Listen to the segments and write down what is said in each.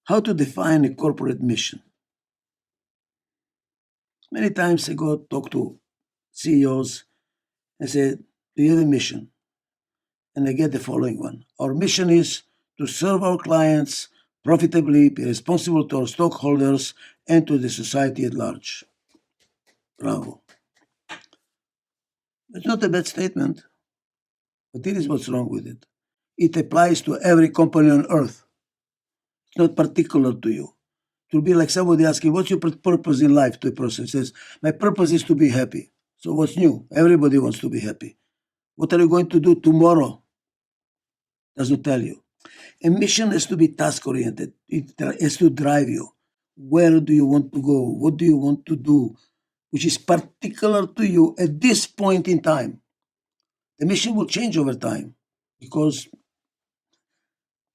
How to define a corporate mission? Many times I go talk to CEOs and say, "Do you have a mission?" And I get the following one: "Our mission is to serve our clients profitably, be responsible to our stockholders, and to the society at large." Bravo. It's not a bad statement, but here is what's wrong with it. It applies to every company on earth. It's not particular to you. It will be like somebody asking, "What's your purpose in life?" to a person. Says, "My purpose is to be happy." So what's new? Everybody wants to be happy. What are you going to do tomorrow? Doesn't tell you. A mission has to be task oriented. It has to drive you. Where do you want to go? What do you want to do? Which is particular to you at this point in time. The mission will change over time because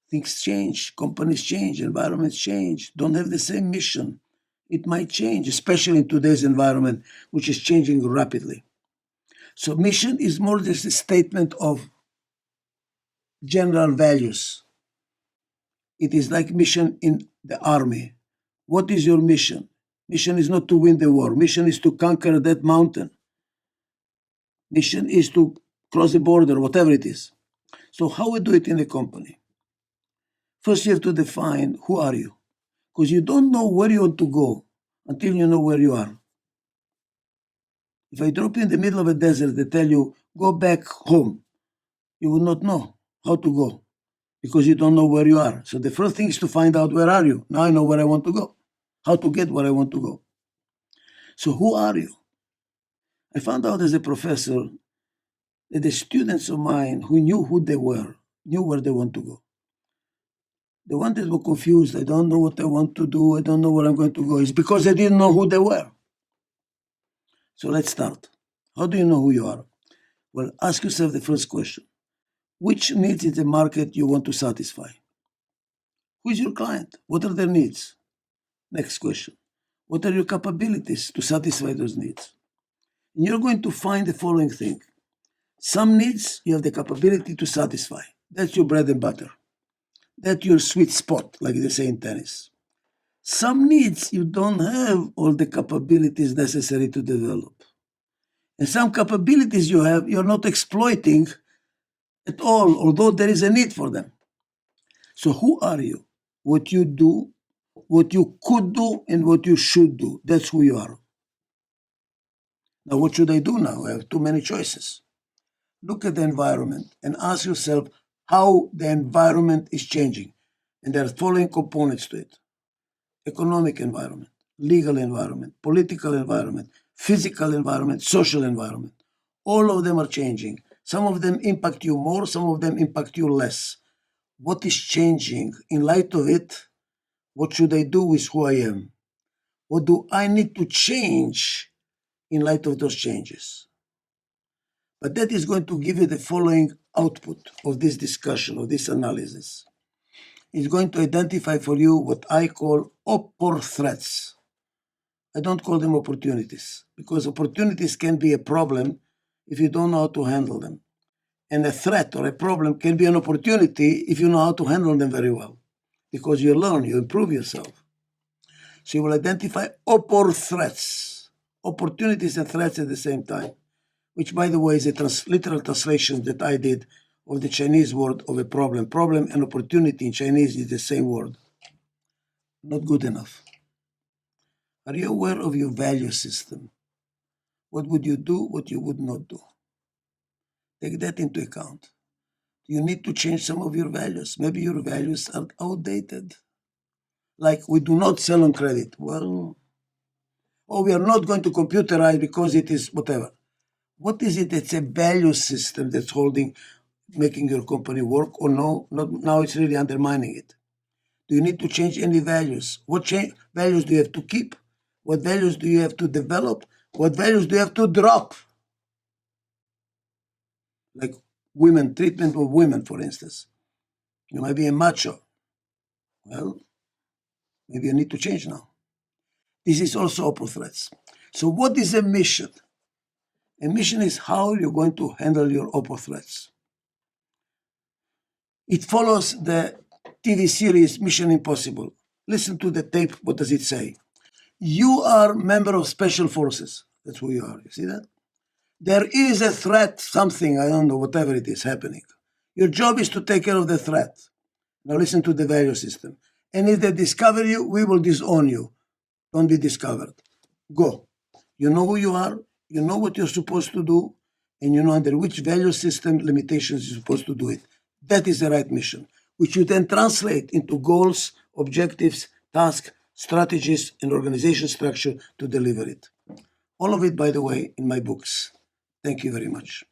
things change, companies change, environments change, don't have the same mission. It might change, especially in today's environment, which is changing rapidly. So, mission is more just a statement of general values. It is like mission in the army. What is your mission? Mission is not to win the war. Mission is to conquer that mountain. Mission is to cross the border, whatever it is. So how we do it in a company? First, you have to define who are you, because you don't know where you want to go until you know where you are. If I drop you in the middle of a desert, they tell you go back home, you will not know how to go because you don't know where you are. So the first thing is to find out where are you. Now I know where I want to go, how to get where I want to go. So who are you? I found out as a professor that the students of mine who knew who they were knew where they want to go. The ones that were confused, I don't know what I want to do, I don't know where I'm going to go, is because they didn't know who they were. So let's start. How do you know who you are? Well, ask yourself the first question: which needs in the market you want to satisfy? Who is your client? What are their needs? Next question: what are your capabilities to satisfy those needs? And you're going to find the following thing: some needs you have the capability to satisfy. That's your bread and butter. That's your sweet spot, like they say in tennis. Some needs you don't have all the capabilities necessary to develop. And some capabilities you have, you're not exploiting at all, although there is a need for them. So, who are you? What you do, what you could do, and what you should do. That's who you are. Now, what should I do now? I have too many choices. Look at the environment and ask yourself how the environment is changing. And there are following components to it: economic environment, legal environment, political environment, physical environment, social environment. All of them are changing. Some of them impact you more, some of them impact you less. What is changing? In light of it, what should I do with who I am? What do I need to change in light of those changes? But that is going to give you the following output of this discussion, of this analysis. It's going to identify for you what I call oppor threats. I don't call them opportunities, because opportunities can be a problem if you don't know how to handle them. And a threat or a problem can be an opportunity if you know how to handle them very well, because you learn, you improve yourself. So you will identify oppor threats, opportunities and threats at the same time, which, by the way, is a literal translation that I did of the Chinese word of a problem. Problem and opportunity in Chinese is the same word. Not good enough. Are you aware of your value system? What would you do? What you would not do? Take that into account. You need to change some of your values. Maybe your values are outdated. Like, we do not sell on credit. Well, or we are not going to computerize because it is whatever. What is it that's a value system that's making your company work, or no? Not, now it's really undermining it. Do you need to change any values? What values do you have to keep? What values do you have to develop? What values do you have to drop? Like women, treatment of women, for instance. You might be a macho. Well, maybe you need to change now. This is also open threats. So, what is a mission? A mission is how you're going to handle your open threats. It follows the TV series Mission Impossible. listen to the tape. What does it say? You are member of special forces. That's who you are. You see that? There is a threat, something, I don't know, whatever it is happening. Your job is to take care of the threat. Now listen to the value system. And if they discover you, we will disown you. Don't be discovered. Go. You know who you are, you know what you're supposed to do, and you know under which value system limitations you're supposed to do it. That is the right mission, which you then translate into goals, objectives, tasks, strategies, and organization structure to deliver it. All of it, by the way, in my books. Thank you very much.